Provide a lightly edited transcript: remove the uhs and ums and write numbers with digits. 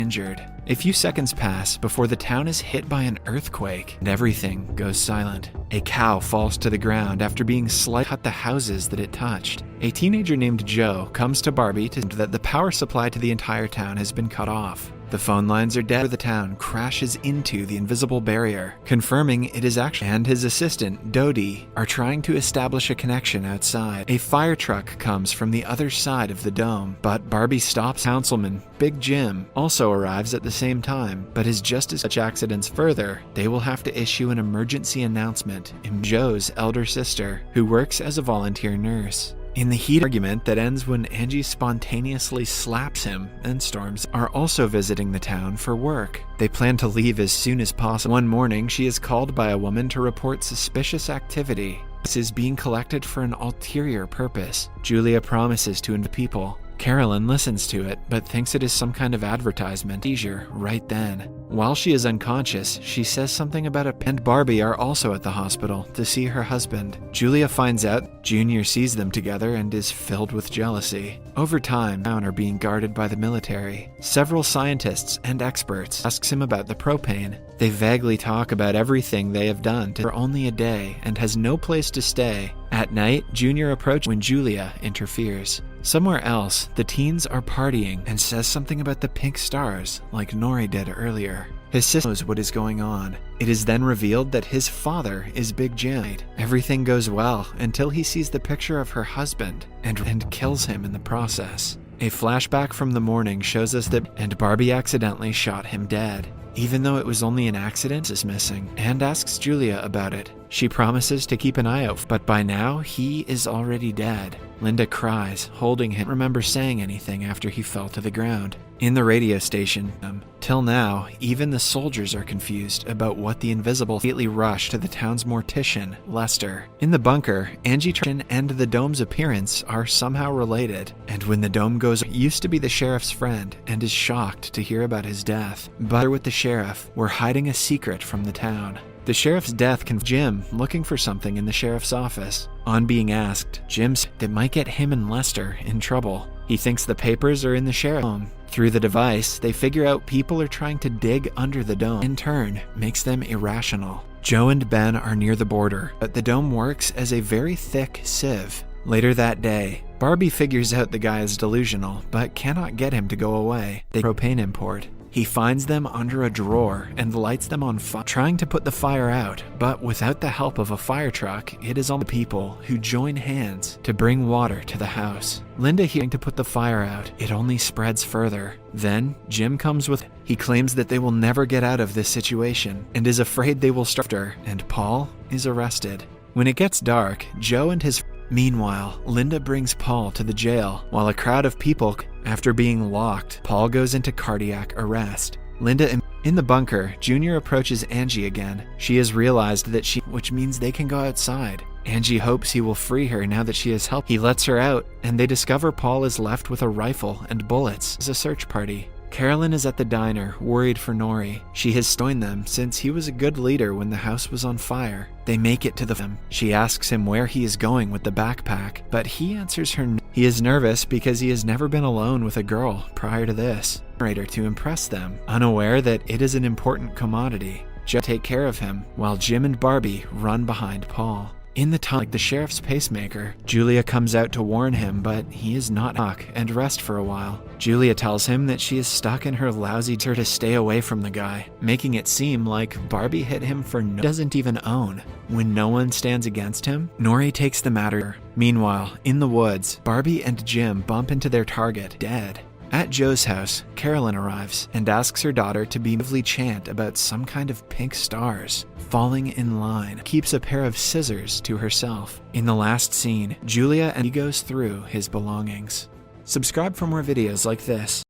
injured. A few seconds pass before the town is hit by an earthquake and everything goes silent. A cow falls to the ground after being slightly cut the houses that it touched. A teenager named Joe comes to Barbie to say that the power supply to the entire town has been cut off. The phone lines are dead. The town crashes into the invisible barrier, confirming it is actually and his assistant, Dodie, are trying to establish a connection outside. A fire truck comes from the other side of the dome, but Barbie stops. Councilman Big Jim also arrives at the same time, but is just as such accidents further, they will have to issue an emergency announcement in Joe's elder sister, who works as a volunteer nurse. In the heat argument that ends when Angie spontaneously slaps him and storms are also visiting the town for work. They plan to leave as soon as possible. One morning, she is called by a woman to report suspicious activity. This is being collected for an ulterior purpose. Julia promises to invite people. Carolyn listens to it, but thinks it is some kind of advertisement. Seizure right then. While she is unconscious, she says something about and Barbie are also at the hospital to see her husband. Julia finds out Junior sees them together and is filled with jealousy. Over time, town are being guarded by the military. Several scientists and experts asks him about the propane. They vaguely talk about everything they have done for only a day and has no place to stay. At night, Junior approaches when Julia interferes. Somewhere else, the teens are partying and says something about the pink stars, like Nori did earlier. His sister knows what is going on. It is then revealed that his father is Big Jim. Everything goes well until he sees the picture of her husband and kills him in the process. A flashback from the morning shows us that and Barbie accidentally shot him dead. Even though it was only an accident, is missing, and asks Julia about it. She promises to keep an eye out, but by now, he is already dead. Linda cries, holding him. Remember saying anything after he fell to the ground. In the radio station, till now, even the soldiers are confused about what the invisible immediately rush to the town's mortician, Lester. In the bunker, Angie and the dome's appearance are somehow related, and when the dome goes, used to be the sheriff's friend and is shocked to hear about his death. But with the sheriff, we're hiding a secret from the town. The sheriff's death can Jim looking for something in the sheriff's office. On being asked, Jim's that might get him and Lester in trouble. He thinks the papers are in the sheriff's home. Through the device, they figure out people are trying to dig under the dome. In turn, makes them irrational. Joe and Ben are near the border, but the dome works as a very thick sieve. Later that day, Barbie figures out the guy is delusional, but cannot get him to go away. They propane import. He finds them under a drawer and lights them on fire, trying to put the fire out, but without the help of a fire truck, it is all the people who join hands to bring water to the house. Linda hearing to put the fire out, it only spreads further. Then, Jim comes with he claims that they will never get out of this situation and is afraid they will starve her, and Paul is arrested. When it gets dark, Joe and his Meanwhile, Linda brings Paul to the jail, while a crowd of people, after being locked, Paul goes into cardiac arrest. Linda in the bunker, Junior approaches Angie again. She has realized that which means they can go outside. Angie hopes he will free her now that she has helped. He lets her out, and they discover Paul is left with a rifle and bullets as a search party. Carolyn is at the diner, worried for Nori. She has joined them since he was a good leader when the house was on fire. They make it to the She asks him where he is going with the backpack, but he answers her he is nervous because he has never been alone with a girl prior to this. To impress them, unaware that it is an important commodity. Joe take care of him, while Jim and Barbie run behind Paul. In the tunnel, like the sheriff's pacemaker, Julia comes out to warn him, but he is not stuck and rest for a while. Julia tells him that she is stuck in her lousy to stay away from the guy, making it seem like Barbie hit him for doesn't even own. When no one stands against him, Nori takes the matter. Meanwhile, in the woods, Barbie and Jim bump into their target, dead. At Joe's house, Carolyn arrives and asks her daughter to beautifully chant about some kind of pink stars falling in line. Keeps a pair of scissors to herself. In the last scene, Julia and he goes through his belongings. Subscribe for more videos like this.